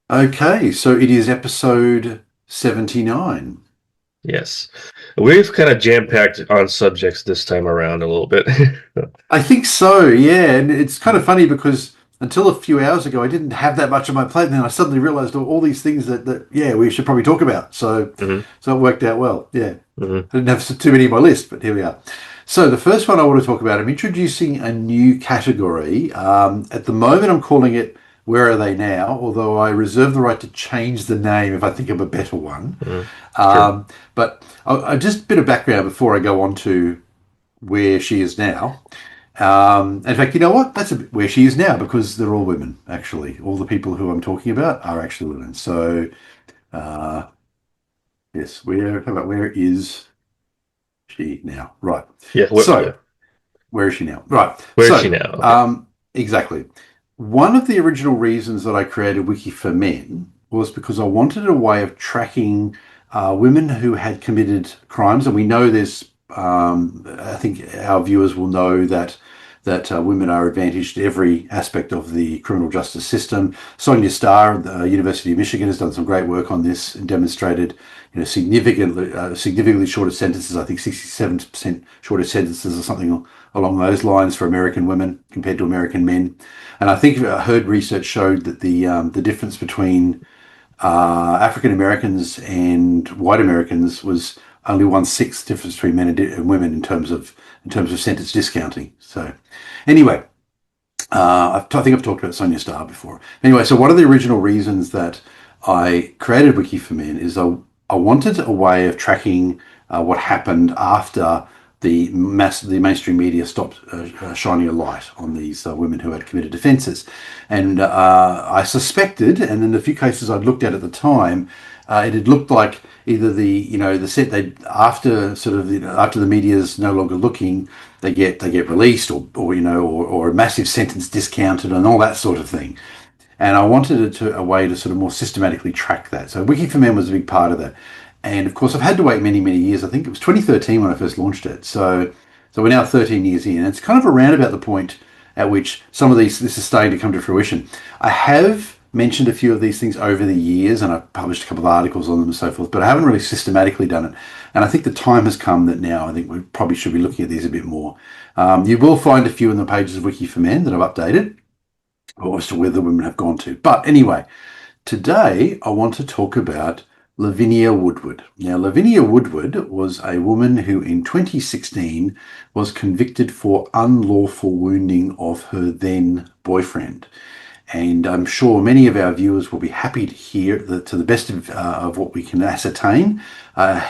Okay, so it is episode 79. Yes. We've kind of jam-packed on subjects this time around a little bit. I think so, yeah. And it's kind of funny because until a few hours ago, I didn't have that much on my plate. And then I suddenly realized all these things that yeah, we should probably talk about. So, hmm so it worked out well. Yeah. hmm I didn't have too many on my list, but here we are. So the first one I want to talk about, I'm introducing a new category. At the moment, I'm calling it "Where Are They Now?" Although I reserve the right to change the name if I think of a better one. hmm Sure. But just a bit of background before I go on to where she is now. In fact, you know what? That's where she is now because they're all women. Actually, all the people who I'm talking about are actually women. So uh, yes, where? How about where is she now? Right. Yeah. So Yeah. where is she now? Right. Where is she now? Okay. Exactly. One of the original reasons that I created Wiki for Men was because I wanted a way of tracking women who had committed crimes, and we know there's. I think our viewers will know that women are advantaged in every aspect of the criminal justice system. Sonia Starr at the University of Michigan has done some great work on this and demonstrated, significantly shorter sentences. I think 67% shorter sentences or something along those lines for American women compared to American men. And I think I heard research showed that the difference between African Americans and white Americans was only 1/6 difference between men and women in terms of sentence discounting. So, anyway, I think I've talked about Sonia Starr before. Anyway, so one of the original reasons that I created Wiki for Men is I wanted a way of tracking what happened after the mainstream media stopped shining a light on these women who had committed offences, and I suspected, and in the few cases I'd looked at the time, it had looked like either the set they after sort of after the media's no longer looking, they get released or a massive sentence discounted and all that sort of thing. And I wanted a way to sort of more systematically track that. So Wiki for Men was a big part of that. And of course, I've had to wait many, many years. I think it was 2013 when I first launched it. So we're now 13 years in. And it's kind of around about the point at which this is starting to come to fruition. I have mentioned a few of these things over the years, and I've published a couple of articles on them and so forth, but I haven't really systematically done it. And I think the time has come that now I think we probably should be looking at these a bit more. You will find a few in the pages of Wiki for Men that I've updated, or as to where the women have gone to. But anyway, today I want to talk about Livinia Woodward. Now, Livinia Woodward was a woman who in 2016 was convicted for unlawful wounding of her then boyfriend. And I'm sure many of our viewers will be happy to hear that, to the best of what we can ascertain,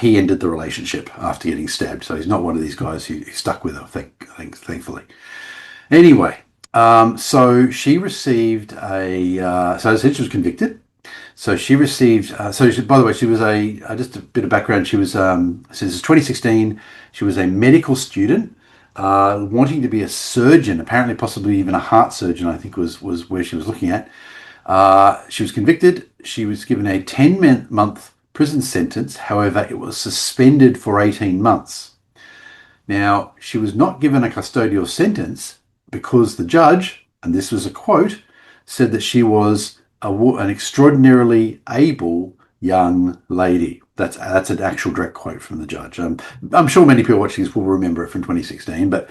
he ended the relationship after getting stabbed. So he's not one of these guys who stuck with her, thankfully. Anyway, so she received so as I said, she was convicted. So she received, by the way, she was just a bit of background. She was, since 2016, she was a medical student, wanting to be a surgeon, apparently possibly even a heart surgeon, I think was where she was looking at. She was convicted. She was given a 10-month prison sentence. However, it was suspended for 18 months. Now, she was not given a custodial sentence because the judge, and this was a quote, said that she was an extraordinarily able young lady. That's an actual direct quote from the judge. I'm sure many people watching this will remember it from 2016, but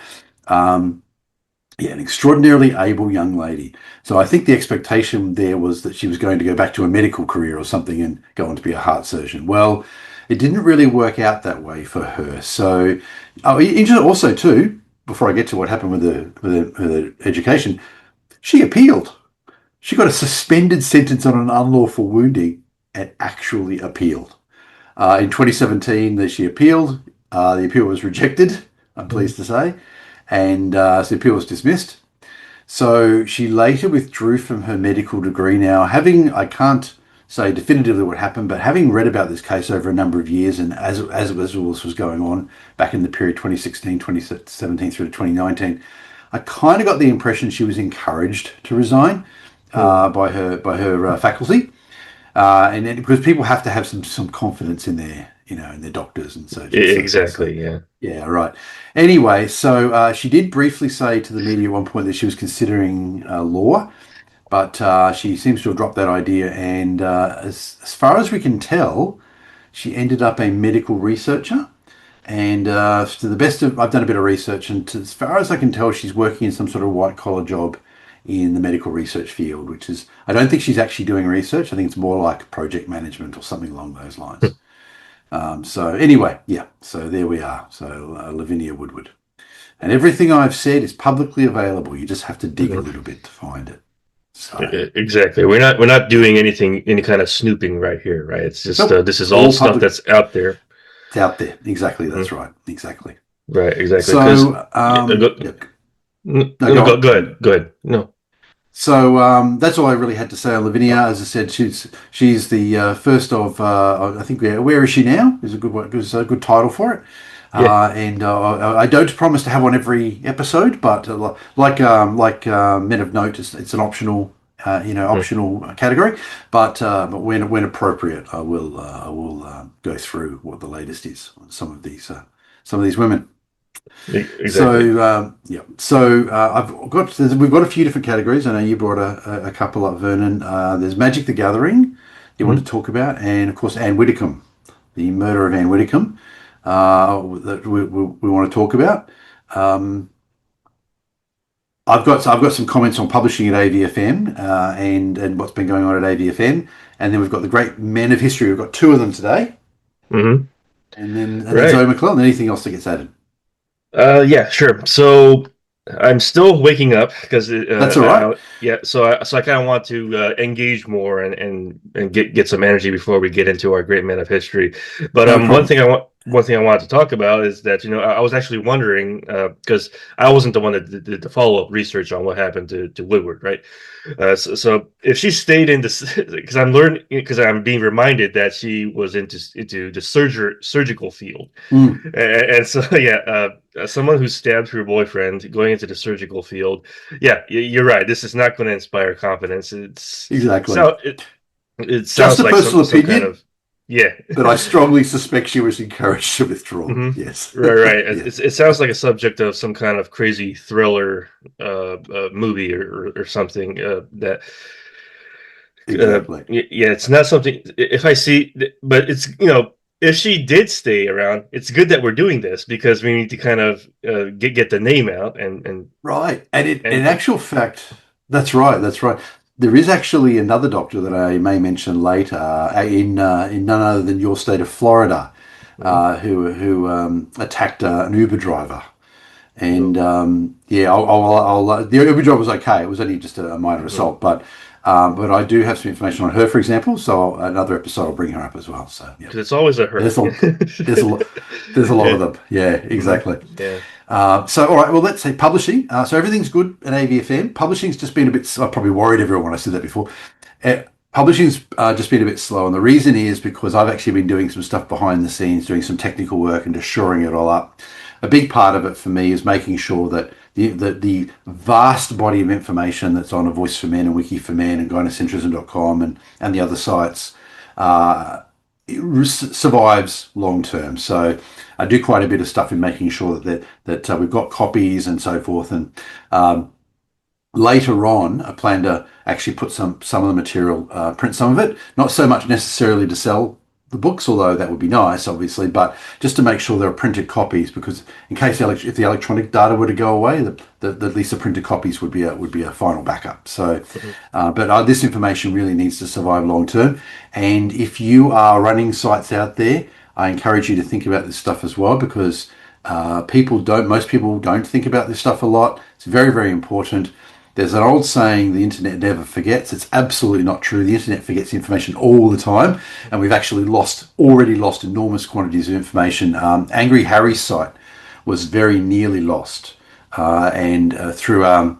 yeah, an extraordinarily able young lady. So I think the expectation there was that she was going to go back to a medical career or something and go on to be a heart surgeon. Well, it didn't really work out that way for her. So, also too, before I get to what happened with her education, she appealed. She got a suspended sentence on an unlawful wounding and actually appealed. In 2017, she appealed. The appeal was rejected, I'm pleased to say, and so the appeal was dismissed. So she later withdrew from her medical degree. Now, I can't say definitively what happened, but having read about this case over a number of years, and as all this was going on back in the period 2016, 2017 through to 2019, I kind of got the impression she was encouraged to resign by her faculty, and then, because people have to have some confidence in their doctors and surgeons. So Exactly. Yeah. yeah, right. Anyway, so she did briefly say to the media at one point that she was considering law. but she seems to have dropped that idea. And as far as we can tell, she ended up a medical researcher. And to the best of, I've done a bit of research, and as far as I can tell, she's working in some sort of white collar job in the medical research field, which is, I don't think she's actually doing research. I think it's more like project management or something along those lines. So anyway, yeah, so there we are. So Lavinia Woodward. And everything I've said is publicly available. You just have to dig a little bit to find it. So Exactly. We're not doing any kind of snooping right here, right? It's just nope, this is all stuff that's out there. It's out there. Exactly. That's right. Exactly. Right. Exactly. So Go, no, go ahead. Go ahead. No. So that's all I really had to say on Lavinia. As I said, she's the first of I think where is she now? Is a good word. Is a good title for it. Yeah. And I don't promise to have one every episode, but like Men of Note, it's an optional optional category. But when appropriate, I will go through what the latest is on some of these women. Exactly. So we've got a few different categories. I know you brought a couple up, Vernon. There's Magic the Gathering you want to talk about, and of course Ann Widdecombe, the murder of Ann Widdecombe, that we want to talk about. I've got some comments on publishing at AVFM and what's been going on at AVFM, and then we've got the great men of history. We've got two of them today, and then Zoe McClellan. Anything else that gets added? Yeah, sure. So I'm still waking up because that's all right. So I kind of want to engage more and get some energy before we get into our great men of history. But one thing I wanted to talk about is that I was actually wondering because I wasn't the one that did the follow up research on what happened to Woodward, right? So if she stayed in this, because I'm being reminded that she was into the surgical field, and so someone who stabbed her boyfriend going into the surgical field, you're right. This is not going to inspire confidence. It's exactly. It sounds just a like personal opinion. Some kind of, but I strongly suspect she was encouraged to withdraw. Mm-hmm. Yes. Right. Yeah. It sounds like a subject of some kind of crazy thriller movie or something that. Exactly. It's not something. If I see, but it's if she did stay around, it's good that we're doing this because we need to kind of get the name out and right. And in actual fact, that's right. There is actually another doctor that I may mention later in none other than your state of Florida, who attacked an Uber driver, and the Uber driver was okay. It was only just a minor assault, but I do have some information on her, for example. So another episode I'll bring her up as well. So because it's always a her. There's a lot of them. Yeah, exactly. Yeah. So, all right, well, let's say publishing. So everything's good at AVFM. Publishing's just been a bit, I probably worried everyone when I said that before. Publishing's just been a bit slow. And the reason is because I've actually been doing some stuff behind the scenes, doing some technical work and just shoring it all up. A big part of it for me is making sure that the vast body of information that's on A Voice for Men and Wiki for Men and gynocentrism.com and the other sites survives long term. So I do quite a bit of stuff in making sure that we've got copies and so forth. And later on, I plan to actually put some of the material, print some of it, not so much necessarily to sell the books, although that would be nice, obviously, but just to make sure there are printed copies, because in case if the electronic data were to go away, at least the printed copies would be a final backup. So, but this information really needs to survive long term. And if you are running sites out there, I encourage you to think about this stuff as well, because most people don't think about this stuff a lot. It's very, very important. There's an old saying, the internet never forgets. It's absolutely not true. The internet forgets information all the time, and we've actually already lost enormous quantities of information. Angry Harry's site was very nearly lost, and through a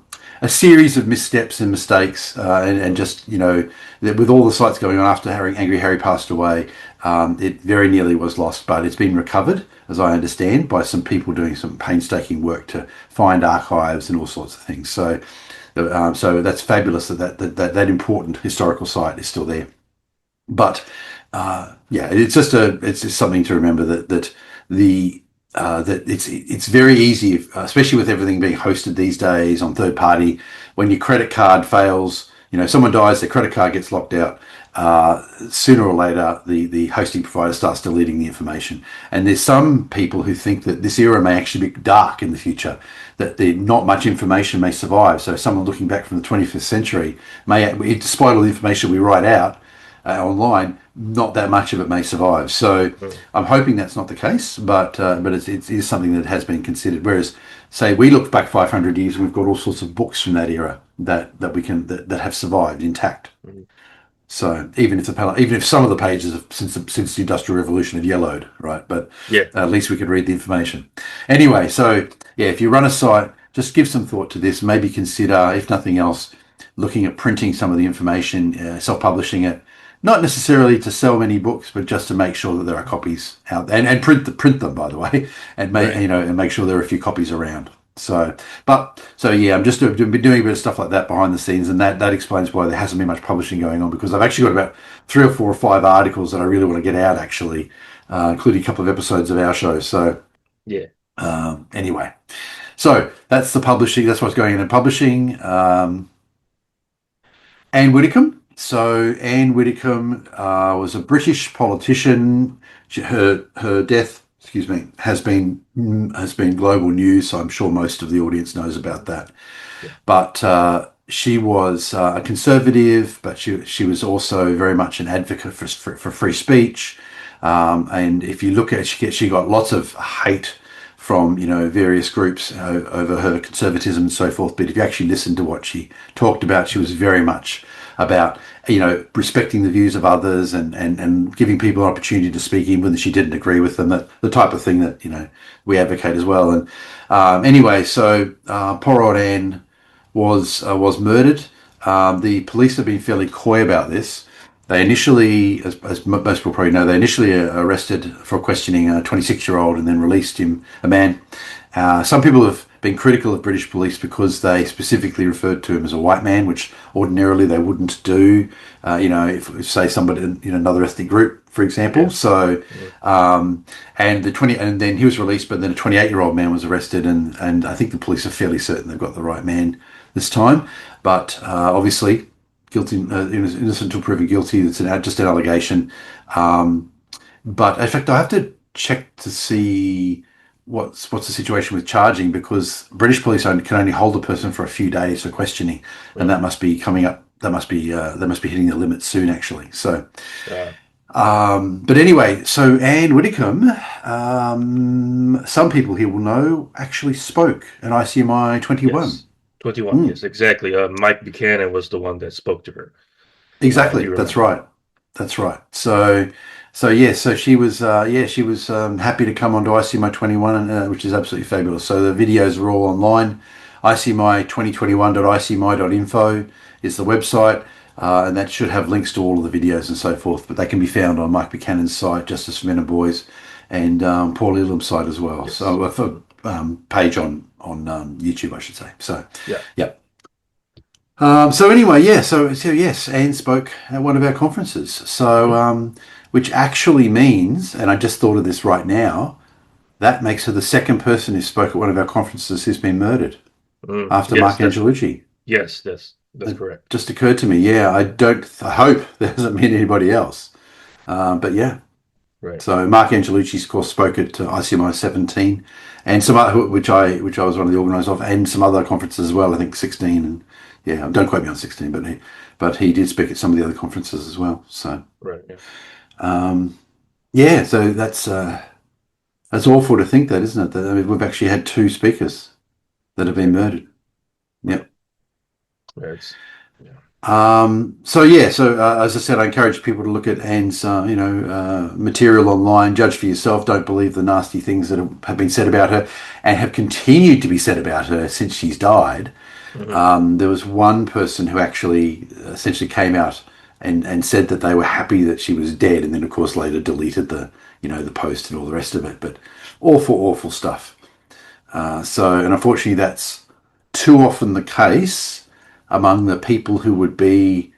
series of missteps and mistakes, and just, with all the sites going on after Angry Harry passed away, it very nearly was lost, but it's been recovered, as I understand, by some people doing some painstaking work to find archives and all sorts of things. So that's fabulous that important historical site is still there. But it's just something to remember that it's very easy, especially with everything being hosted these days on third party. When your credit card fails, someone dies, their credit card gets locked out. Sooner or later, the hosting provider starts deleting the information. And there's some people who think that this era may actually be dark in the future, that not much information may survive. So someone looking back from the 25th century despite all the information we write out online, not that much of it may survive. So I'm hoping that's not the case, but it is something that has been considered. Whereas, say, we look back 500 years and we've got all sorts of books from that era that have survived intact. So even if some of the pages since the Industrial Revolution have yellowed, right? But at least we could read the information. Anyway, so if you run a site, just give some thought to this. Maybe consider, if nothing else, looking at printing some of the information, self-publishing it. Not necessarily to sell many books, but just to make sure that there are copies out there, and print them, by the way, and make sure there are a few copies around. I'm just been doing a bit of stuff like that behind the scenes, and that explains why there hasn't been much publishing going on, because I've actually got about 3 or 4 or 5 articles that I really want to get out, actually, including a couple of episodes of our show. So anyway, so that's the publishing. That's what's going on in publishing. Ann Widdecombe. So Ann Widdecombe was a British politician. Her death, has been global news. So I'm sure most of the audience knows about that. But she was a conservative, but she was also very much an advocate for free speech. And if you look at it, she got lots of hate from various groups over her conservatism and so forth. But if you actually listen to what she talked about, she was very much about respecting the views of others and giving people an opportunity to speak even when she didn't agree with them. That the type of thing that we advocate as well. And anyway, so poor old Anne was murdered. The police have been fairly coy about this. They initially, as most people probably know, arrested for questioning a 26-year-old and then released him, a man. Some people have been critical of British police because they specifically referred to him as a white man, which ordinarily they wouldn't do. If say somebody in another ethnic group, for example. So, and then he was released, but then a 28-year-old man was arrested, and I think the police are fairly certain they've got the right man this time. But obviously, guilty, innocent until proven guilty. It's just an allegation. But in fact, I have to check to see what's the situation with charging, because British police can only hold a person for a few days for questioning, and that must be coming up. That must be hitting the limit soon, actually. So, but anyway, so Ann Widdecombe, some people here will know, actually spoke at ICMI 21. Yes. 21, yes, exactly. Mike Buchanan was the one that spoke to her. Exactly, that's right. So she was happy to come onto ICMI 21, which is absolutely fabulous. So the videos are all online. ICMI2021.icmi.info is the website, and that should have links to all of the videos and so forth. But they can be found on Mike Buchanan's site, Justice for Men and Boys, and Paul Elam's site as well. Yes. So page on YouTube, I should say. So yeah. So anyway, so yes, Anne spoke at one of our conferences. So which actually means, and I just thought of this right now, that makes her the second person who spoke at one of our conferences who's been murdered after Marc Angelucci. Yes, that's correct. Just occurred to me. Yeah, I hope there hasn't been anybody else. But yeah. Right. So Marc Angelucci, of course, spoke at ICMI 17, and some other, which I was one of the organisers of, and some other conferences as well. I think 16, and don't quote me on 16, but he did speak at some of the other conferences as well. So right. Yeah. So that's awful to think that, isn't it? That, I mean, we've actually had 2 speakers that have been murdered. Yep. Right. So as I said, I encourage people to look at Anne's, material online. Judge for yourself. Don't believe the nasty things that have been said about her and have continued to be said about her since she's died. Mm-hmm. There was one person who actually essentially came out and said that they were happy that she was dead, and then of course later deleted the post and all the rest of it. But awful stuff. And unfortunately, that's too often the case among the people who would be,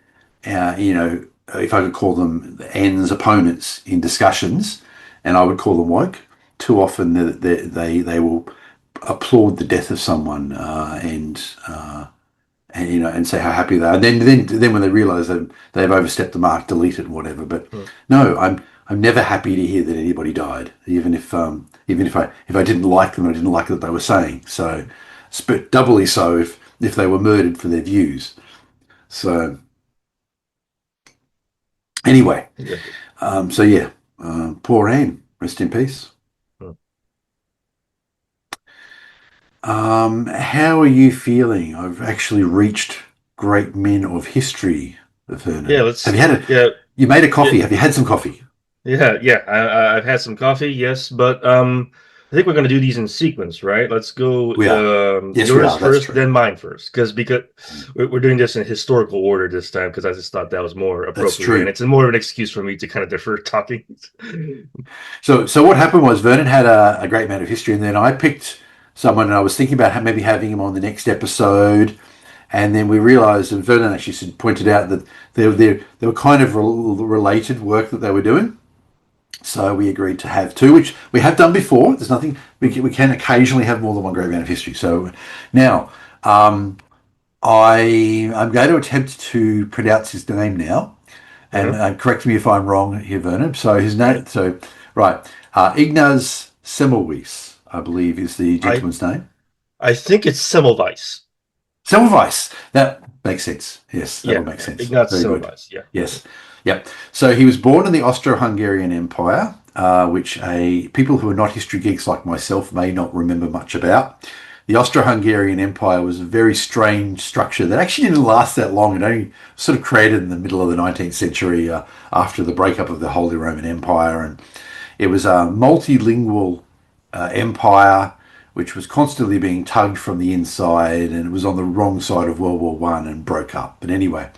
if I could call them Anne's opponents in discussions, and I would call them woke. Too often they will applaud the death of someone and and and say how happy they are. And then when they realise that they've overstepped the mark, delete it and whatever. But no, I'm never happy to hear that anybody died, even if I didn't like them, I didn't like what they were saying. So, but doubly so if they were murdered for their views. So anyway, poor Anne, rest in peace. How are you feeling? I've actually reached great men of history, Vernon. Yeah, Have you had You made a coffee. Yeah, Have you had some coffee? yeah. I've had some coffee, yes, but I think we're going to do these in sequence, right? Let's go We are. Yes, we yours are. That's first, true. then mine first, because we're doing this in historical order this time, because I just thought that was more That's appropriate, and true. it's more of an excuse for me to kind of defer talking. So what happened was Vernon had a great man of history, and then I picked someone, and I was thinking about maybe having him on the next episode, and then we realised, and Vernon actually pointed out that they were kind of related work that they were doing. So we agreed to have two, which we have done before. There's nothing we can occasionally have more than one great man of history. So now I'm going to attempt to pronounce his name now, and correct me if I'm wrong here, Vernon. So his name, right, Ignaz Semmelweis, I believe, is the gentleman's name. I think it's Semmelweis. Semmelweis. That makes sense. Yes, that will make sense. Ignaz Very good. Semmelweis. Yeah. Yes. Yep. So he was born in the Austro-Hungarian Empire, which people who are not history geeks like myself may not remember much about. The Austro-Hungarian Empire was a very strange structure that actually didn't last that long. It only sort of created in the middle of the 19th century after the breakup of the Holy Roman Empire, and it was a multilingual empire which was constantly being tugged from the inside, and it was on the wrong side of World War One and broke up. But anyway,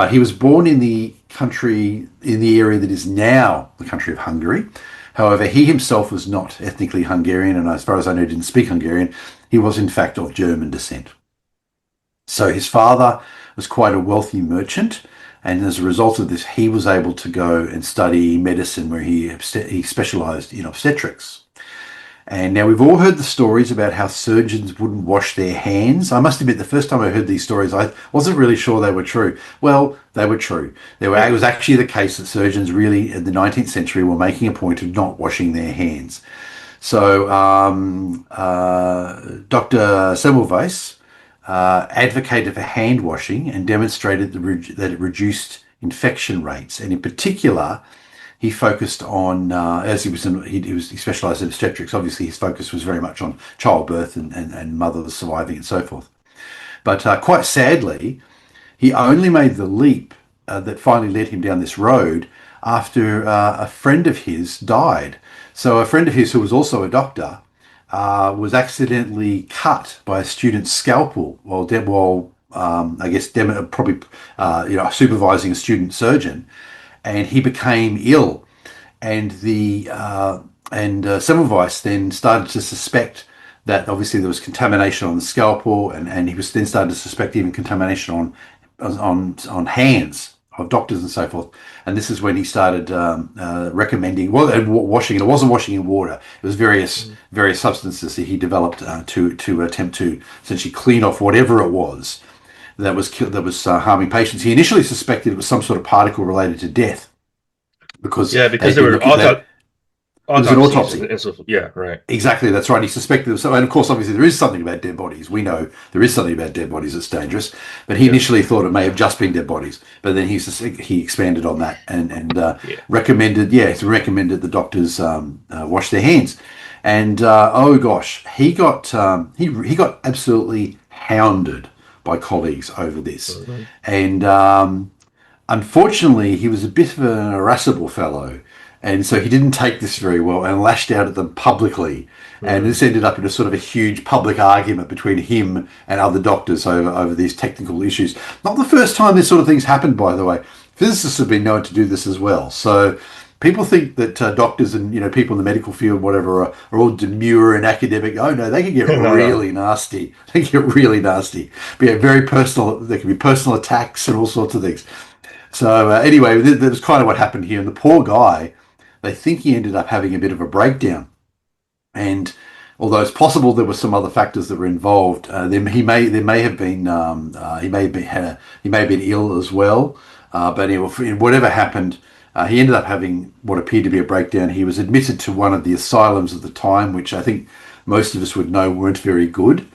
he was born in the country, in the area that is now the country of Hungary. However, he himself was not ethnically Hungarian, and as far as I know, didn't speak Hungarian. He was in fact of German descent. So his father was quite a wealthy merchant, and as a result of this, he was able to go and study medicine, where he specialised in obstetrics. And now we've all heard the stories about how surgeons wouldn't wash their hands. I must admit, the first time I heard these stories, I wasn't really sure they were true. Well, they were true. It was actually the case that surgeons really, in the 19th century, were making a point of not washing their hands. So Dr. Semmelweis advocated for hand washing and demonstrated that it reduced infection rates. And in particular, he focused on, as he specialised in obstetrics. Obviously, his focus was very much on childbirth and mothers surviving and so forth. But quite sadly, he only made the leap that finally led him down this road after a friend of his died. So a friend of his who was also a doctor was accidentally cut by a student's scalpel while supervising a student surgeon, and he became ill, and Semmelweis then started to suspect that obviously there was contamination on the scalpel, and he was then started to suspect even contamination on hands of doctors and so forth. And this is when he started recommending washing. It wasn't washing in water; it was various substances that he developed to attempt to essentially clean off whatever it was that was harming patients. He initially suspected it was some sort of particle related to death, because there were it was an autopsy. And so, yeah, right. Exactly, that's right. He suspected of something, and of course, obviously, there is something about dead bodies. We know there is something about dead bodies that's dangerous, but he initially thought it may have just been dead bodies. But then he expanded on that and recommended the doctors wash their hands. And oh gosh, he got absolutely hounded by colleagues over this, and unfortunately, he was a bit of an irascible fellow. And so he didn't take this very well and lashed out at them publicly. And this ended up in a sort of a huge public argument between him and other doctors over these technical issues. Not the first time this sort of thing's happened, by the way. Physicists have been known to do this as well. So people think that doctors and people in the medical field, whatever, are all demure and academic. Oh no, they can get really nasty. They can get really nasty. But yeah, very personal. There can be personal attacks and all sorts of things. So anyway, that was kind of what happened here. And the poor guy, they think he ended up having a bit of a breakdown, and although it's possible there were some other factors that were involved. There may have been he may have been ill as well. But anyway, whatever happened, he ended up having what appeared to be a breakdown. He was admitted to one of the asylums at the time, which I think most of us would know weren't very good.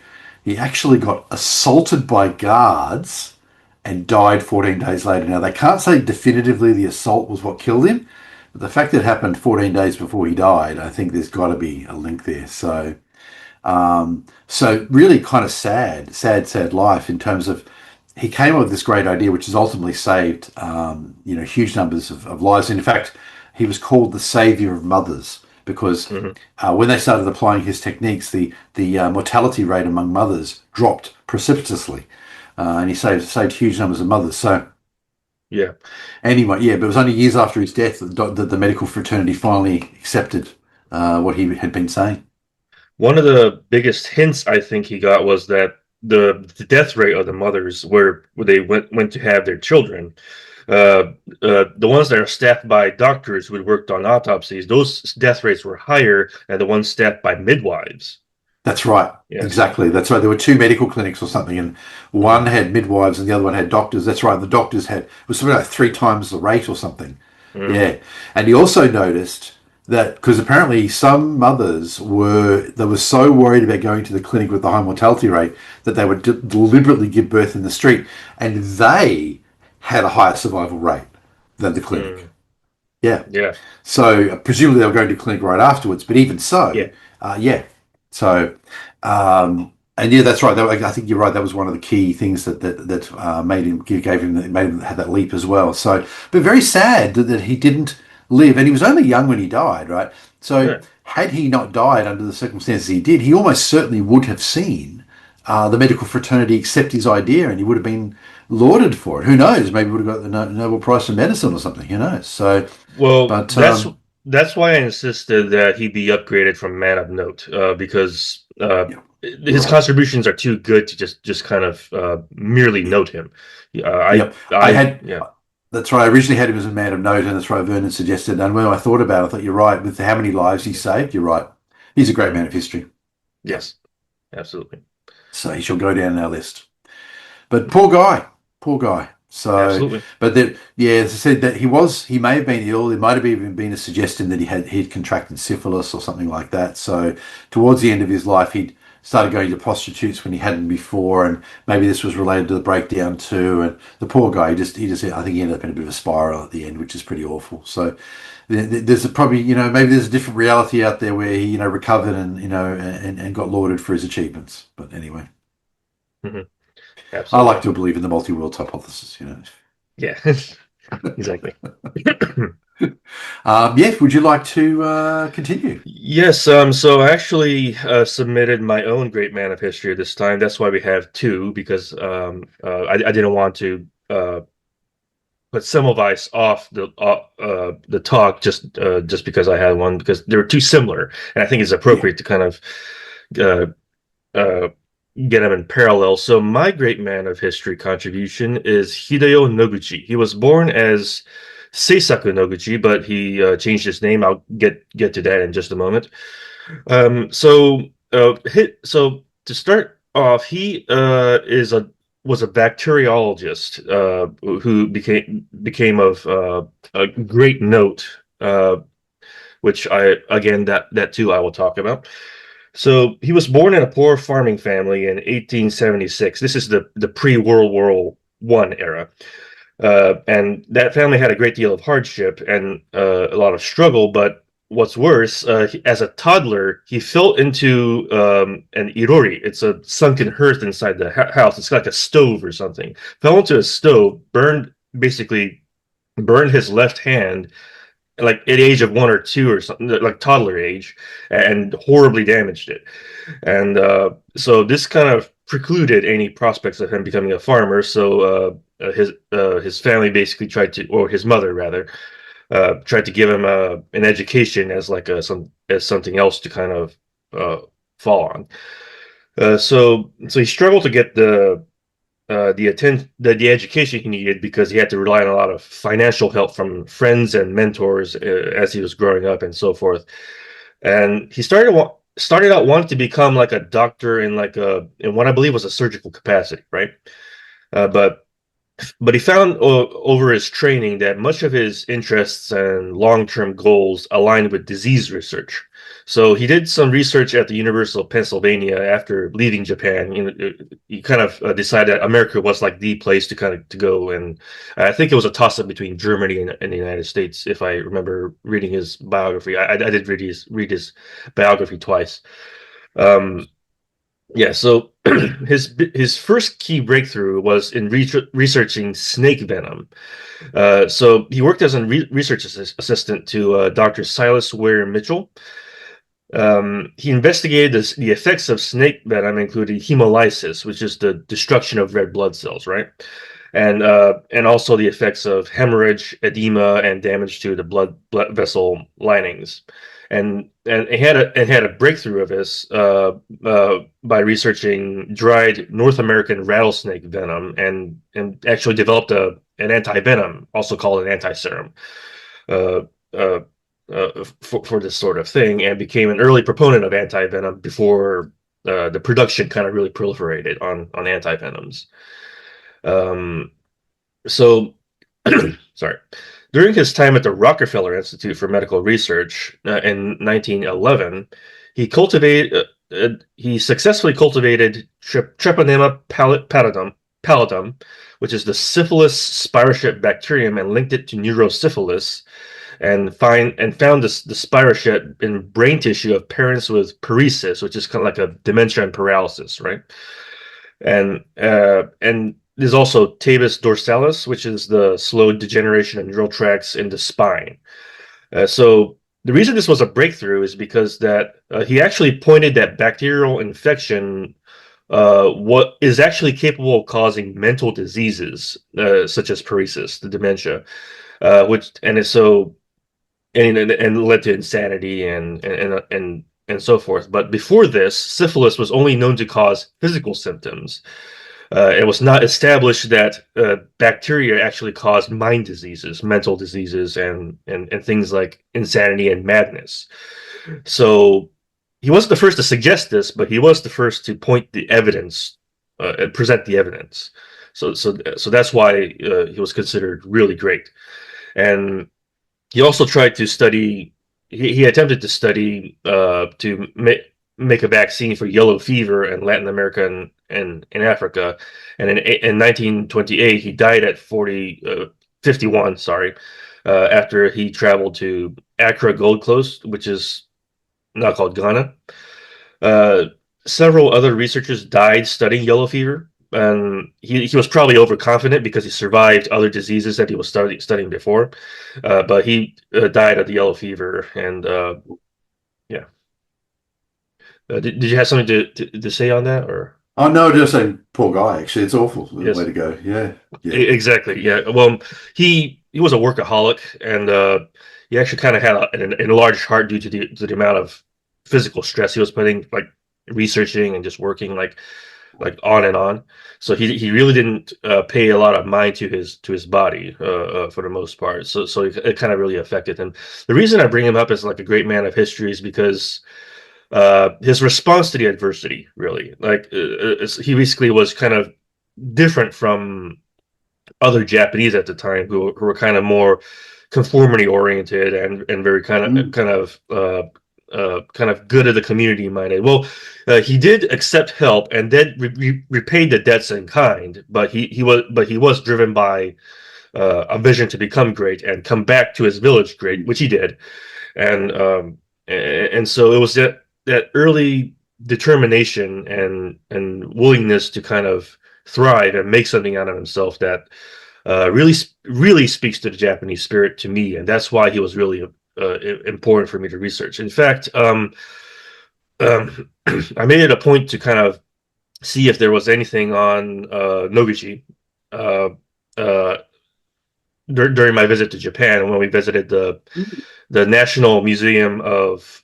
He actually got assaulted by guards and died 14 days later. Now, they can't say definitively the assault was what killed him, but the fact that it happened 14 days before he died, I think there's got to be a link there. So really kind of sad life in terms of he came up with this great idea, which has ultimately saved, huge numbers of lives. And in fact, he was called the savior of mothers because when they started applying his techniques, the mortality rate among mothers dropped precipitously, and he saved huge numbers of mothers. So yeah. Anyway, but it was only years after his death that the medical fraternity finally accepted what he had been saying. One of the biggest hints I think he got was that the death rate of the mothers where they went to have their children, the ones that are staffed by doctors who had worked on autopsies, those death rates were higher than the ones staffed by midwives. That's right. Yes. Exactly. That's right. There were two medical clinics or something, and one had midwives and the other one had doctors. That's right. The doctors it was something like 3 times the rate or something. Yeah. And he also noticed that because apparently some mothers were so worried about going to the clinic with the high mortality rate that they would deliberately give birth in the street, and they had a higher survival rate than the clinic. Yeah. So presumably they were going to clinic right afterwards, but even so, So, and that's right. I think you're right. That was one of the key things that made him have that leap as well. So, but very sad that he didn't live, and he was only young when he died, right? So, had he not died under the circumstances he did, he almost certainly would have seen the medical fraternity accept his idea, and he would have been lauded for it. Who knows? Maybe he would have got the Nobel Prize for Medicine or something. Who knows? So, that's why I insisted that he be upgraded from man of note, because his contributions are too good to just kind of merely note him. That's right. I originally had him as a man of note, and that's right. Vernon suggested, and when I thought about it, I thought you're right. With how many lives he saved, you're right. He's a great man of history. Yes, absolutely. So he shall go down our list. But poor guy. So, absolutely. But as I said, that he may have been ill. There might have even been a suggestion that he'd contracted syphilis or something like that. So towards the end of his life, he'd started going to prostitutes when he hadn't before, and maybe this was related to the breakdown too. And the poor guy, I think he ended up in a bit of a spiral at the end, which is pretty awful. So there's probably maybe there's a different reality out there where he recovered and got lauded for his achievements. But anyway. Absolutely. I like to believe in the multi-worlds hypothesis, Yeah, exactly. Would you like to continue? Yes. So I actually submitted my own great man of history this time. That's why we have 2, because I didn't want to put Semmelweis off the talk just because I had one, because they were too similar, and I think it's appropriate to kind of get them in parallel. So my great man of history contribution is Hideyo Noguchi. He was born as Seisaku Noguchi, but he changed his name. I'll get to that in just a moment. So to start off, he was a bacteriologist who became of a great note, which that too I will talk about. So he was born in a poor farming family in 1876. This is the pre-World War I era. And that family had a great deal of hardship and a lot of struggle. But what's worse, as a toddler, he fell into an irori. It's a sunken hearth inside the house. It's like a stove or something. Fell into a stove, burned his left hand, like at the age of 1 or 2 or something, like toddler age, and horribly damaged it. And so this kind of precluded any prospects of him becoming a farmer. So his family basically tried to, or his mother rather, tried to give him an education as like as something else to kind of fall on. So he struggled to get the education he needed, because he had to rely on a lot of financial help from friends and mentors as he was growing up and so forth. And he started started out wanting to become like a doctor in in what I believe was a surgical capacity, right? But he found over his training that much of his interests and long-term goals aligned with disease research. So he did some research at the University of Pennsylvania after leaving Japan. He kind of decided that America was like the place to kind of to go, and I think it was a toss-up between Germany and the United States, if I remember reading his biography. I did read his biography twice. Um, yeah, so his first key breakthrough was in researching snake venom. So he worked as a research assistant to Dr. Silas Ware Mitchell. He investigated the effects of snake venom, including hemolysis, which is the destruction of red blood cells, right? And also the effects of hemorrhage, edema, and damage to the blood vessel linings. And it had a breakthrough of this by researching dried North American rattlesnake venom and actually developed an anti-venom, also called an anti-serum, uh, uh, for this sort of thing, and became an early proponent of anti-venom before the production kind of really proliferated on anti-venoms. Um, so, sorry. During his time at the Rockefeller Institute for Medical Research in 1911, he successfully cultivated Treponema pallidum, which is the syphilis spirochete bacterium, and linked it to neurosyphilis, and found the spirochete in brain tissue of parents with paresis, which is kind of like a dementia and paralysis, right? And there's also tabes dorsalis, which is the slow degeneration of neural tracts in the spine. So the reason this was a breakthrough is because that he actually pointed that bacterial infection what is actually capable of causing mental diseases such as paresis, the dementia, which and so and led to insanity and so forth. But before this, syphilis was only known to cause physical symptoms. It was not established that bacteria actually caused mind diseases, mental diseases, and things like insanity and madness. So he wasn't the first to suggest this, but he was the first to point the evidence and present the evidence. So that's why he was considered really great. And he also tried to study. He attempted to study to make a vaccine for yellow fever in Latin America and in Africa. And in 1928, he died at 51. Sorry, after he traveled to Accra Gold Coast, which is now called Ghana. Uh, Several other researchers died studying yellow fever, and he was probably overconfident because he survived other diseases that he was studying before. But he died of the yellow fever, and yeah. Did you have something to say on that, or? Oh no, just saying, poor guy. Actually, it's awful. The Yes, way to go. Yeah, yeah. exactly. Yeah. Well, he was a workaholic, and he actually kind of had an enlarged heart due to the amount of physical stress he was putting, like researching and just working like on and on. So he really didn't pay a lot of mind to his body for the most part. So it kind of really affected him. The reason I bring him up as like a great man of history is because his response to the adversity, really, like he basically was kind of different from other Japanese at the time who were kind of more conformity oriented and very Mm. kind of good at the community minded. Well, he did accept help and then repaid the debts in kind, but he was driven by a vision to become great and come back to his village great, which he did, and so it was that early determination and willingness to kind of thrive and make something out of himself that really speaks to the Japanese spirit to me, and that's why he was really important for me to research. In fact, I made it a point to kind of see if there was anything on Noguchi uh, uh, during my visit to Japan when we visited the National Museum of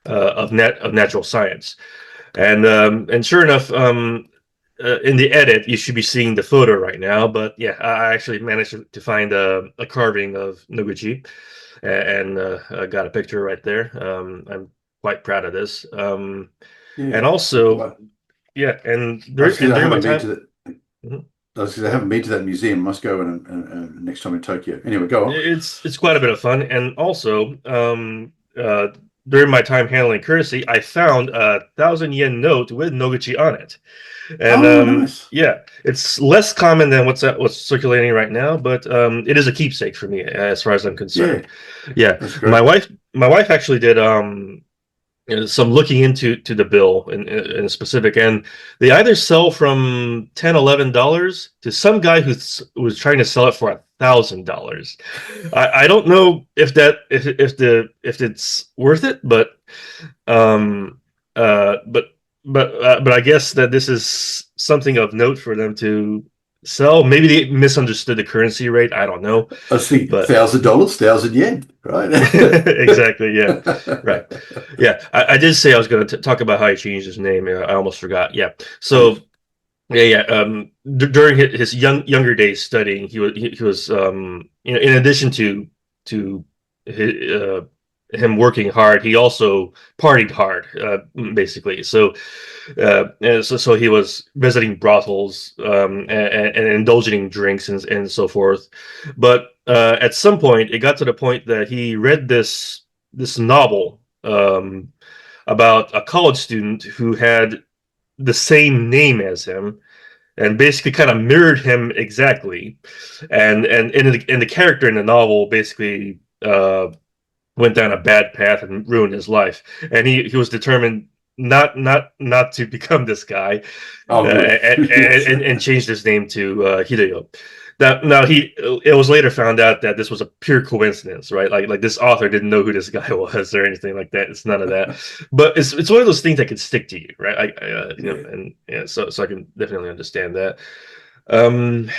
Natural Science, and sure enough, in the edit, you should be seeing the photo right now. But yeah, I actually managed to find a carving of Noguchi, and I got a picture right there. quite proud of this. Yeah. And also, Well, yeah, and I was going to, I during my haven't been time. to the. Mhm. I was 'cause I haven't been to that museum. Must go next time in Tokyo. Anyway, go on. It's quite a bit of fun, and also during my time handling courtesy, I found a 1,000 yen note with Noguchi on it, and Oh, nice. yeah, it's less common than what's circulating right now, but it is a keepsake for me as far as I'm Yeah, concerned. Yeah, that's my great. wife actually did some looking into the bill in specific, and they either sell from $10, $11 to some guy who was trying to sell it for $1,000. I don't know if it's worth it, um but but I guess that this is something of note for them to sell. Maybe they misunderstood the currency rate. I don't know, I was thinking but $1,000, 1,000 yen, right? exactly. Yeah. Right. Yeah. I did say I was going to talk about how he changed his name. I almost forgot. Yeah. Oh, So yes. yeah, yeah. During his younger days studying, he was in addition to his, him working hard, he also partied hard, basically. So he was visiting brothels, and indulging in drinks and so forth. But at some point, it got to the point that he read this novel, about a college student who had the same name as him, and basically kind of mirrored him exactly. And the character in the novel basically went down a bad path and ruined his life. And he was determined not to become this guy, Oh, good. Yes. and changed his name to Hideyo. Now it was later found out that this was a pure coincidence, right? Like this author didn't know who this guy was or anything like that. It's none of that. But it's one of those things that can stick to you, right? Yeah. And yeah, so I can definitely understand that. Um,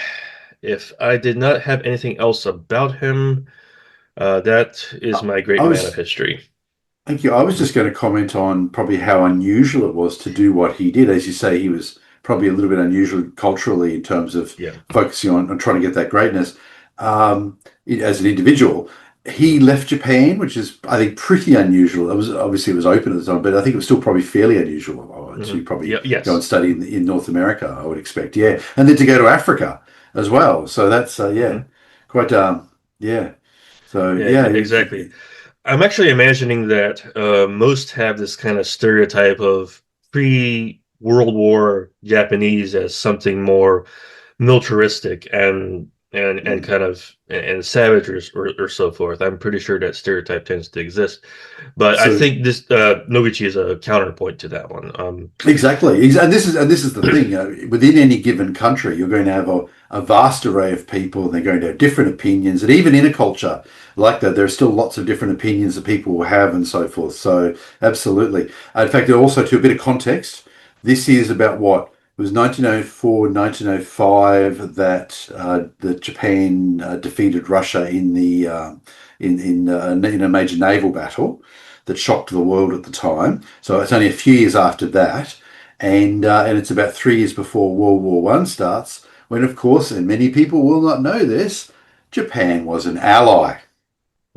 if I did not have anything else about him, that is I my great I man of was, history. thank you. I was just going to comment on probably how unusual it was to do what he did. As you say, he was probably a little bit unusual culturally in terms of Yeah. focusing on trying to get that greatness. As an individual, he left Japan, which is, I think, pretty unusual. It was obviously it was open at the time, but I think it was still probably fairly unusual to probably Yeah. go and Yes. study in North America, I would expect. Yeah. And then to go to Africa as well. So that's, yeah, Hmm. quite, yeah. So, Yeah. yeah, Exactly. I'm actually imagining that most have this kind of stereotype of pre-World War Japanese as something more militaristic and mm. kind of and savage or so forth. I'm pretty sure that stereotype tends to exist, but I So think this Noguchi is a counterpoint to that one. exactly, and this is the thing. Within any given country, you're going to have a vast array of people, and they're going to have different opinions. And even in a culture like that, there are still lots of different opinions that people will have, and so forth. So, absolutely. In fact, also to a bit of context, this is about what it was 1904, 1905 that Japan defeated Russia in the in a major naval battle that shocked the world at the time. So it's only a few years after that, and it's about 3 years before World War One starts. When, of course, and many people will not know this, Japan was an ally.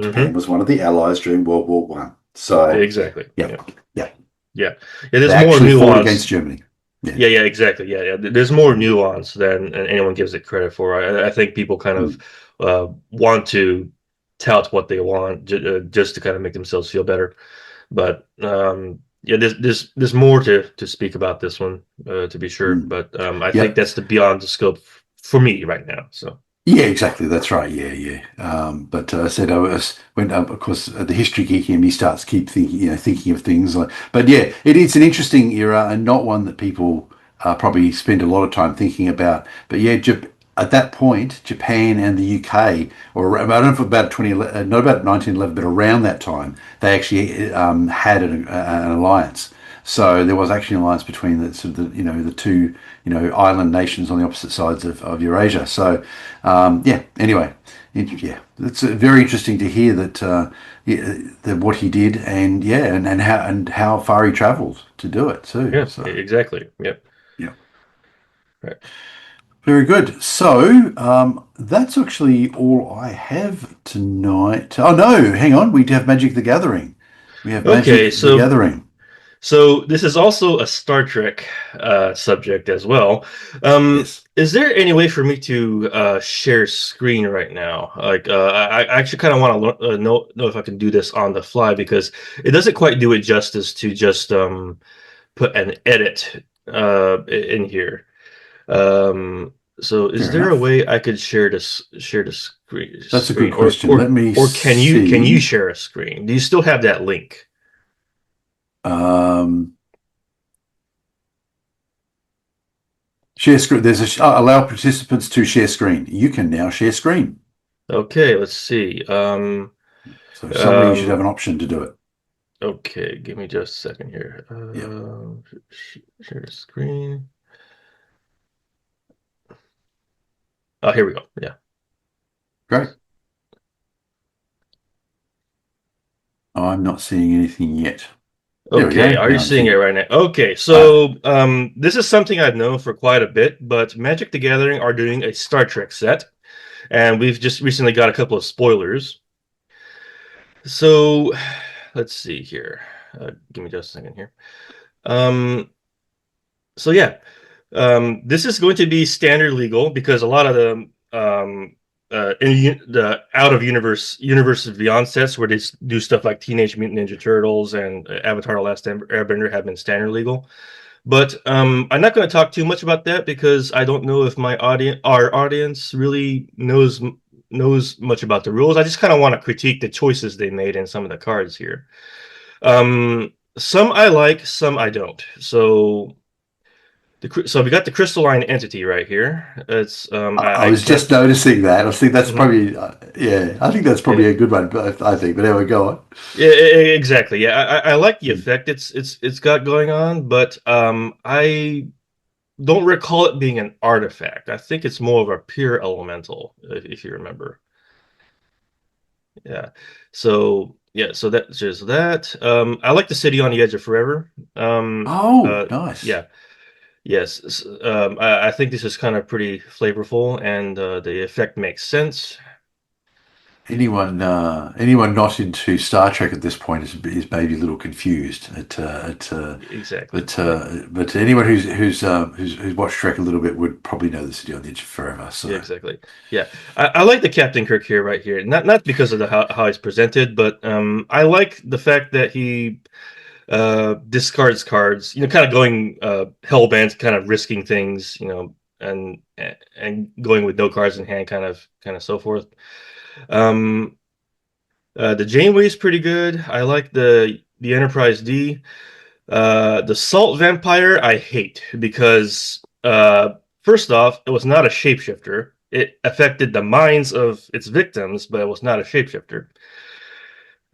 Japan Hmm. was one of the allies during World War One. So, Exactly. yeah, Yeah. yeah, Yeah. Yeah. they There's more actually fought against nuance. Germany. Yeah. Yeah, yeah, exactly. Yeah, yeah. There's more nuance than anyone gives it credit for. I think people kind of Mm. want to tout what they want just to kind of make themselves feel better. But yeah, there's more to speak about this one, to be sure. Mm. But I think Yep. that's the beyond the scope for me right now. So Yeah, exactly. That's right. Yeah, yeah. But I said I was when of course the history geek in me starts keep thinking, thinking of things like. But yeah, it's an interesting era and not one that people probably spend a lot of time thinking about. But yeah, at that point, Japan and the UK, or I don't know if about 2011, not about 1911, but around that time, they actually had an alliance. So there was actually an alliance between the sort of the two island nations on the opposite sides of Eurasia. So yeah. Anyway, yeah, it's very interesting to hear that that what he did and yeah, and how far he travelled to do it too. yeah, So exactly. Yep. yeah. Right. Very good. So that's actually all I have tonight. Oh no, hang on, we have Magic the Gathering. We have Okay, Magic the so Gathering. so this is also a Star Trek subject as well. Yes. Is there any way for me to share screen right now? Like, I actually kind of want to know if I can do this on the fly because it doesn't quite do it justice to just put an edit in here. Um, so, is Fair there a enough. way I could share the That's a good screen, question. Let me or can you see. share a screen? Do you still have that link? Um, Share screen. Allow participants to share screen. You can now share screen. Okay, let's see. So somebody should have Um, an option to do it. okay, give me just a second here. Yeah. Share the screen. Oh, here we go. Yeah. Great. I'm not seeing anything yet. There we Okay, go. are you Now I'm seeing it seeing. right now? Okay, Uh, so this is something I've known for quite a bit, but Magic the Gathering are doing a Star Trek set, and we've just recently got a couple of spoilers. So let's see here. Give me just a second here. Um, so yeah, this is going to be standard legal because a lot of the out of universes beyond sets where they do stuff like Teenage Mutant Ninja Turtles and Avatar: The Last Airbender have been standard legal. But I'm not going to talk too much about that because I don't know if our audience, really knows much about the rules. I just kind of want to critique the choices they made in some of the cards here. Some I like, some I don't. So we got the crystalline entity right here. It's I I was can't. just noticing that. I think that's Mhm. probably, yeah, I think that's probably Yeah, a good one, but I think, but there we go. yeah, exactly. Yeah, I like the On. effect it's got going on, but I don't recall it being an artifact. I think it's more of a pure elemental, if you remember. Yeah. So yeah, so that's just that. I like the city on the edge of forever. Oh, nice. Yeah. Yes. I think this is kind of pretty flavorful, and the effect makes sense. Anyone not into Star Trek at this point is maybe a little confused Exactly. Yeah. but anyone who's watched Trek a little bit would probably know the City on the Edge of Forever. Yeah, So exactly. Yeah, I like the Captain Kirk here, right here. Not because of the how he's presented, but I like the fact that he discards cards. You know, kind of going hellbent, kind of risking things. You know, and going with no cards in hand, kind of so forth. Um, the Janeway is pretty good. I like the Enterprise D. The Salt Vampire I hate because first off, it was not a shapeshifter. It affected the minds of its victims, but it was not a shapeshifter.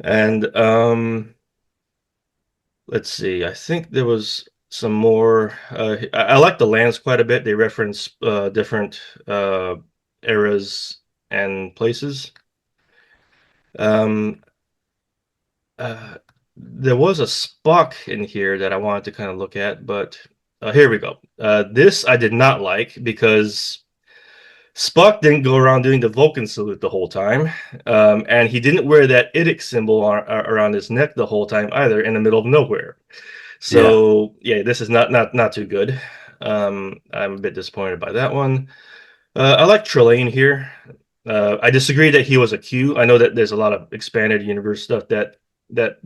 And let's see. I think there was some more. I like the lands quite a bit. They reference different eras and places. Um, uh, there was a Spock in here that I wanted to kind of look at, but here we go. This I did not like because Spock didn't go around doing the Vulcan salute the whole time, and he didn't wear that idic symbol around his neck the whole time either, in the middle of nowhere. yeah, So yeah, this is not too good. I'm a bit disappointed by that one. I like Trelane here. I disagree that he was a Q. I know that there's a lot of expanded universe stuff that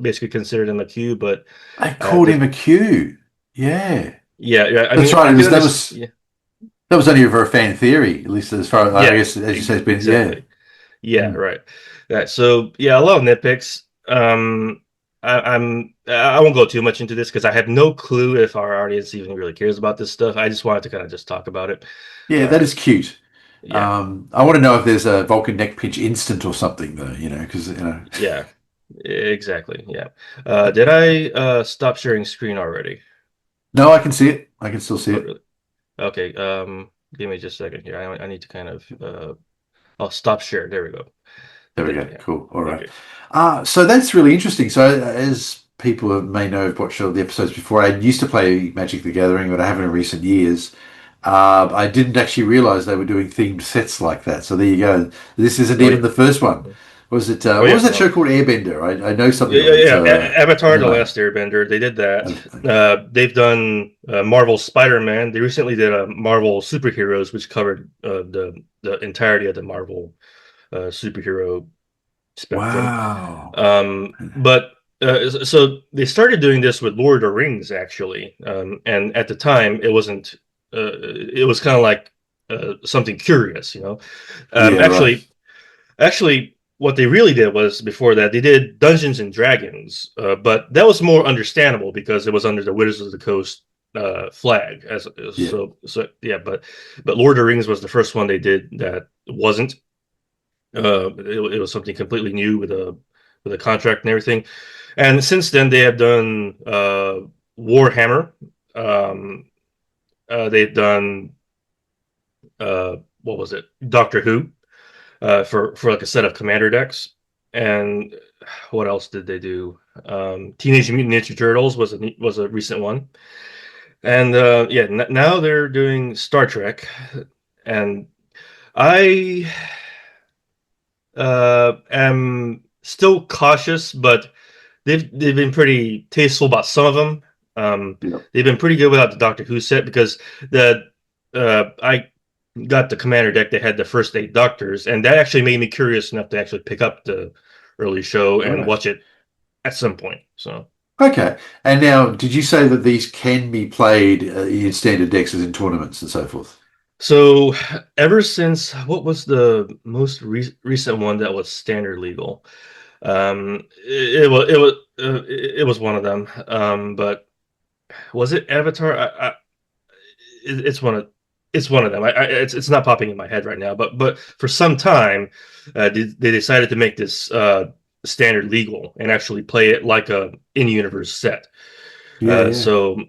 basically considered him a Q, but I called him a Q. Yeah, yeah. I that's mean, right. I It can was understand. Yeah, that was only for a fan theory, at least as far I yeah, guess as you say, it's been yeah. exactly. Yeah, Mm. right. Right. So yeah, a lot of nitpicks. I won't go too much into this because I have no clue if our audience even really cares about this stuff. I just wanted to kind of just talk about it. Yeah, that Uh, is cute. yeah, I want to know if there's a Vulcan neck pinch instant or something though, because yeah, exactly. Yeah. Did I stop sharing screen already? no, I can see it. I can still see Oh, it. really? Okay. Give me just a second here. I need to kind of I'll stop share. There we go. There we go. Yeah. Cool. All right. Okay. So that's really interesting. So as people may know, have watched all the episodes before, I used to play Magic the Gathering, but I haven't in recent years. I didn't actually realize they were doing themed sets like that. So there you go. This isn't Oh even yeah. the first one. Was it? Oh What yeah, was that show called? Airbender. I know something yeah, of yeah, it. yeah. Avatar: The Anime. Last Airbender. They did that. Okay. They've done Marvel Spider-Man. They recently did a Marvel Superheroes, which covered the entirety of the Marvel superhero spectrum. Wow. But so they started doing this with Lord of the Rings, actually. And at the time, it wasn't. It was kind of like something curious, you know. Yeah. Right. Actually, what they really did was before that they did Dungeons and Dragons, but that was more understandable because it was under the Wizards of the Coast flag. Yeah. So yeah, but Lord of the Rings was the first one they did that wasn't. It was something completely new with a contract and everything. And since then, they have done Warhammer. Um, they've done what was it? Doctor Who for like a set of commander decks. And what else did they do? Teenage Mutant Ninja Turtles was a recent one. And yeah, now they're doing Star Trek, and I am still cautious, but they've been pretty tasteful about some of them. Yeah. They've been pretty good without the Doctor Who set because the I got the commander deck that had the first 8 Doctors, and that actually made me curious enough to actually pick up the early show and Right. watch it at some point. So, Okay. And now, did you say that these can be played in standard decks as in tournaments and so forth? so ever since what was the most recent one that was standard legal? It was one of them. But was it Avatar? It's one of them. It's not popping in my head right now. But for some time, they decided to make this standard legal and actually play it like a in-universe set. Yeah. Yeah. So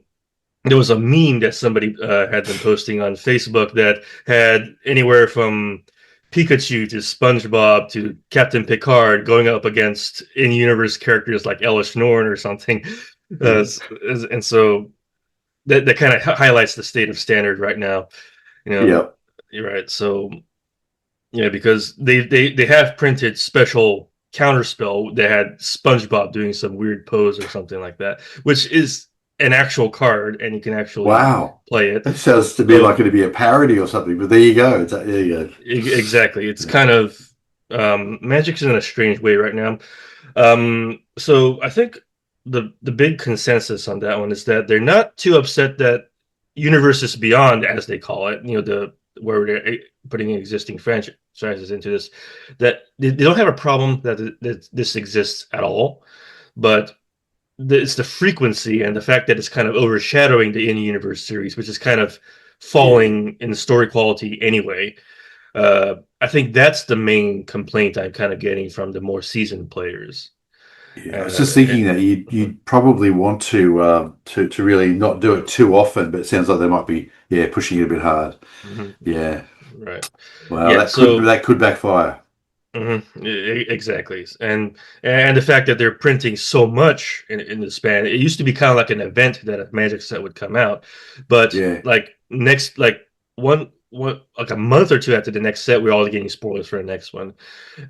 there was a meme that somebody had been posting on Facebook that had anywhere from Pikachu to SpongeBob to Captain Picard going up against in-universe characters like Elish Norn or something. Uh, Yeah. and so that kind of highlights the state of standard right now. You know, Yeah. you're right. So yeah, because they have printed special counterspell that had SpongeBob doing some weird pose or something like that, which is an actual card, and you can actually Wow. play it. It sounds to me So like it'd be a parody or something, but there you go. There you go. exactly, it's Yeah. kind of Magic's in a strange way right now. So I think the big consensus on that one is that they're not too upset that Universes Beyond, as they call it, the where they're putting existing franchises into this, that they don't have a problem that this exists at all, but it's the frequency and the fact that it's kind of overshadowing the in-universe series, which is kind of Yeah. falling in story quality anyway. I think that's the main complaint I'm kind of getting from the more seasoned players. Yeah, I was just Uh, thinking that mhm, you'd probably want to really not do it too often, but it sounds like they might be pushing it a bit hard. mhm, Yeah, right. well Yeah. So that could backfire. exactly, and the fact that they're printing so much in the span, it used to be kind of like an event that a Magic set would come out, but Yeah. like next, like one like a month or two after the next set, we're all getting spoilers for the next one,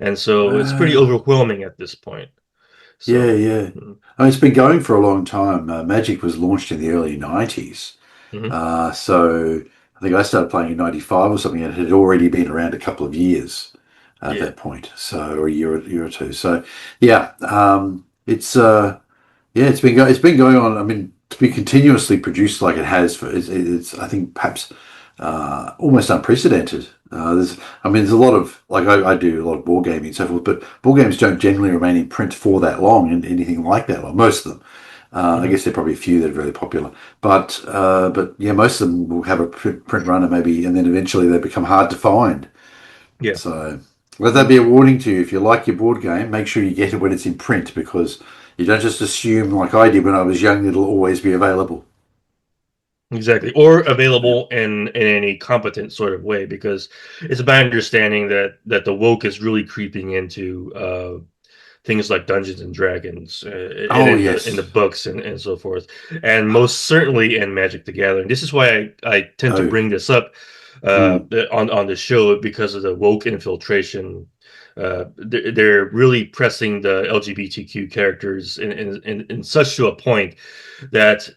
and so it's pretty Wow. overwhelming at this point. Yeah, So, yeah. I mean, it's been going for a long time. Magic was launched in the early 90s. mhm. So I think I started playing in 95 or something, and it had already been around a couple of years at Yeah, that point. So, or a year or two. So, yeah, it's been going on. I mean, to be continuously produced like it has for it's I think perhaps almost unprecedented. There's a lot of like I do a lot of board gaming and so forth, but board games don't generally remain in print for that long and anything like that. Well, most of them. I mhm. guess there are probably a few that are very popular, but yeah, most of them will have a print run and maybe, and then eventually they become hard to find. Yeah, So let that mhm. be a warning to you. If you like your board game, make sure you get it when it's in print because you don't just assume, like I did when I was young, it'll always be available. Exactly, or Yeah. available in any competent sort of way, because it's my understanding that the woke is really creeping into things like Dungeons and Dragons Oh in the yes. books and so forth, and most certainly in Magic the Gathering. This is why I tend to Oh. bring this up Mm. on the show because of the woke infiltration they're really pressing the LGBTQ characters in such to a point that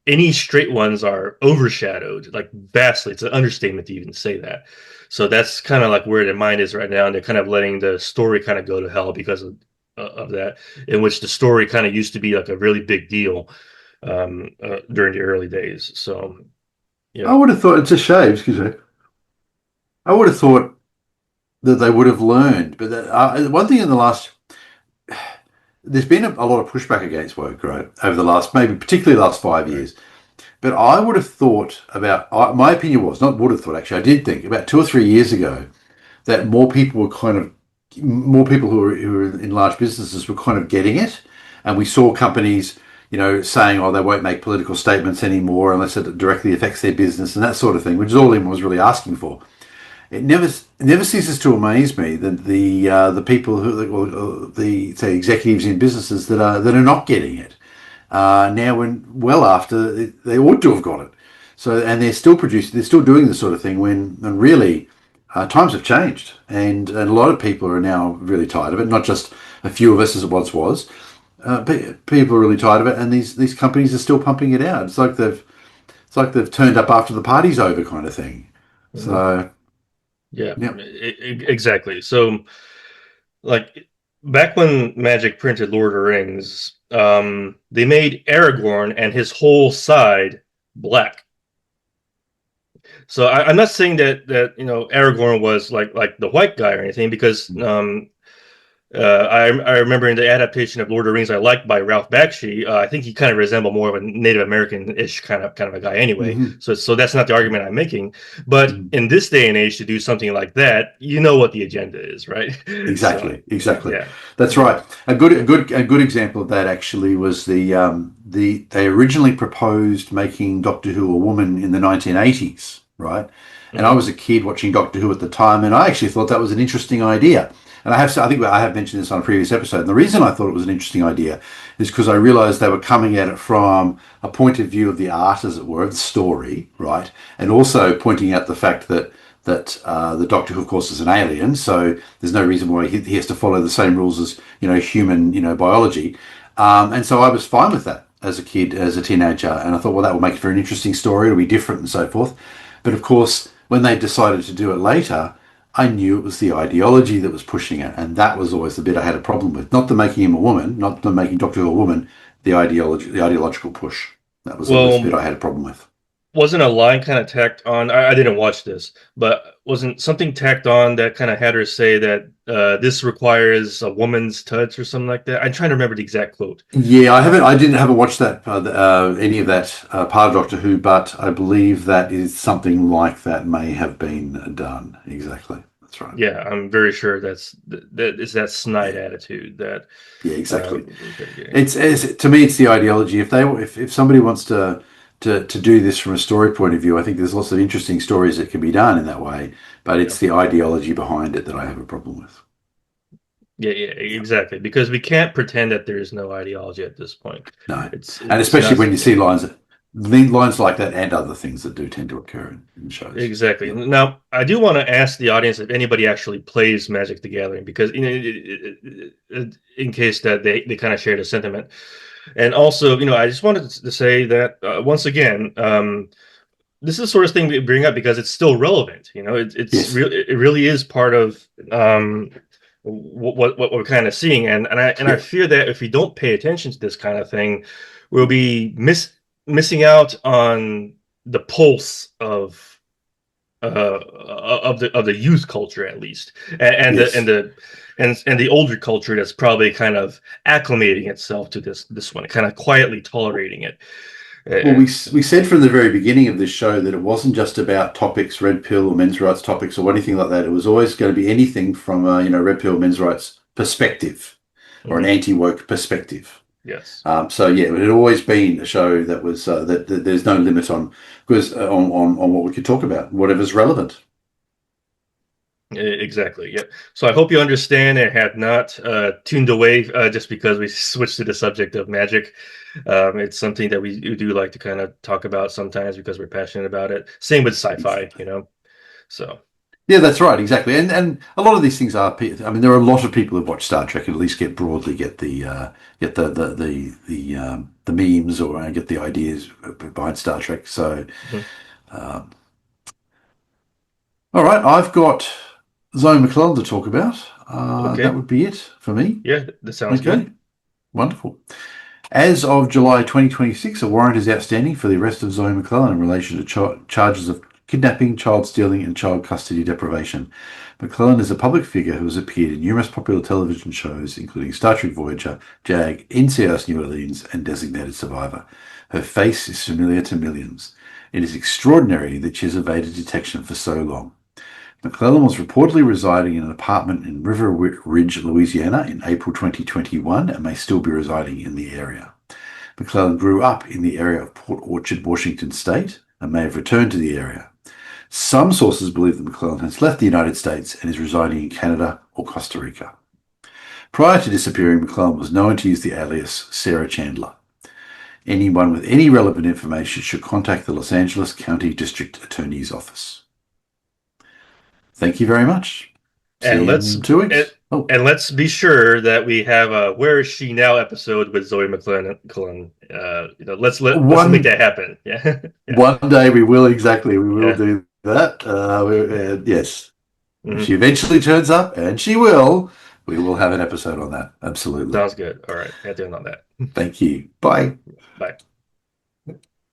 any straight ones are overshadowed, like vastly. It's an understatement to even say that. So that's kind of like where their mind is right now, and they're kind of letting the story kind of go to hell because of that, in which the story kind of used to be like a really big deal during the early days. So, I yeah. would have thought it's a shame. Excuse me. I would have thought that they would have learned, but one thing in the last, there's been a lot of pushback against woke, right, over the last, maybe particularly the last 5 years. But I would have thought about, my opinion was, not would have thought actually, I did think about 2 or 3 years ago that more people who were in large businesses were kind of getting it. And we saw companies, saying, oh, they won't make political statements anymore unless it directly affects their business and that sort of thing, which is all anyone was really asking for. It never ceases to amaze me that the people who, the say executives in businesses that are not getting it now, when well after they ought to have got it. So, and they're still doing this sort of thing when really times have changed, and a lot of people are now really tired of it. Not just a few of us as it once was. People are really tired of it, and these companies are still pumping it out. It's like they've turned up after the party's over, kind of thing. Mhm. So, Yeah, yeah. exactly. So, like back when Magic printed Lord of the Rings, they made Aragorn and his whole side black. So I'm not saying that Aragorn was like the white guy or anything, because I remember in the adaptation of Lord of the Rings I liked by Ralph Bakshi, I think he kind of resembled more of a Native American-ish kind of a guy anyway. Mm-hmm. So that's not the argument I'm making. But in this day and age, to do something like that, you know what the agenda is, right? So Exactly. yeah, That's yeah. right. A good example of that actually was they originally proposed making Doctor Who a woman in the 1980s, right? And I Hmm. was a kid watching Doctor Who at the time, and I actually thought that was an interesting idea. And I think I have mentioned this on a previous episode. And the reason I thought it was an interesting idea is because I realised they were coming at it from a point of view of the art, as it were, of the story, right? And also pointing out the fact that the Doctor, who of course is an alien, so there's no reason why he has to follow the same rules as human biology, and so I was fine with that as a kid, as a teenager, and I thought, well, that will make it for an interesting story. It'll be different and so forth. But of course, when they decided to do it later, I knew it was the ideology that was pushing it, and that was always the bit I had a problem with. Not the making him a woman, not the making Doctor Who a woman, the ideology, the ideological push. That was always the bit Well, I had a problem with. wasn't a line kind of tacked on? I didn't watch this, but wasn't something tacked on that kind of had her say that this requires a woman's touch or something like that? I'm trying to remember the exact quote. Yeah, I haven't watched that any of that part of Doctor Who, but I believe that is something like that may have been done. Exactly, that's right. Yeah, I'm very sure that is that snide Yeah, attitude that yeah, exactly. they're getting. It's to me, it's the ideology. If somebody wants to do this from a story point of view, I think there's lots of interesting stories that can be done in that way. But Yeah, it's the ideology behind it that I have a problem with. yeah, Yeah, exactly. Because we can't pretend that there is no ideology at this point. no, and It's especially not. when you Yeah. see lines like that and other things that do tend to occur in shows. Exactly. Yeah. Now, I do want to ask the audience if anybody actually plays Magic the Gathering, because in case that they kind of share the sentiment, and also, I just wanted to say that once again, this is the sort of thing we bring up because it's still relevant. Yes. It really is part of what we're kind of seeing, and I Yeah. fear that if we don't pay attention to this kind of thing, we'll be missing out on the pulse of the youth culture, at least, and the and Yes. the and the older culture that's probably kind of acclimating itself to this one, kind of quietly tolerating it. Well, Uh, we said from the very beginning of this show that it wasn't just about topics, red pill or men's rights topics or anything like that. It was always going to be anything from a red pill men's rights perspective or an mhm. anti woke perspective. Yes, So yeah, it had always been a show that was that there's no limit on because on what we could talk about, whatever's relevant. exactly. Yeah. So I hope you understand and have not tuned away just because we switched to the subject of magic. It's something that we do like to kind of talk about sometimes because we're passionate about it. Same with sci-fi. So. Yeah, that's right, exactly. And a lot of these things are. I mean, there are a lot of people who watch Star Trek and at least get the memes or get the ideas behind Star Trek. So, Mhm. um, all right, I've got Zoe McClellan to talk about. That Okay. would be it for me. Yeah, that sounds Okay, good. wonderful. As of July 2026, a warrant is outstanding for the arrest of Zoe McClellan in relation to charges of kidnapping, child stealing, and child custody deprivation. McClellan is a public figure who has appeared in numerous popular television shows, including Star Trek Voyager, JAG, NCIS New Orleans, and Designated Survivor. Her face is familiar to millions. It is extraordinary that she has evaded detection for so long. McClellan was reportedly residing in an apartment in River Ridge, Louisiana in April 2021 and may still be residing in the area. McClellan grew up in the area of Port Orchard, Washington State, and may have returned to the area. Some sources believe that McClellan has left the United States and is residing in Canada or Costa Rica. Prior to disappearing, McClellan was known to use the alias Sarah Chandler. Anyone with any relevant information should contact the Los Angeles County District Attorney's Office. Thank you very much. And See you let's in 2 weeks. and let's be sure that we have a "Where Is She Now" episode with Zoe McClellan. Let's make that happen. Yeah, yeah, One day we will, exactly. We will yeah. do that. Yes. If Mhm. she eventually turns up, and she will, we will have an episode on that. Absolutely. Sounds good. All right, I have to end on that. Thank you. Bye. Bye.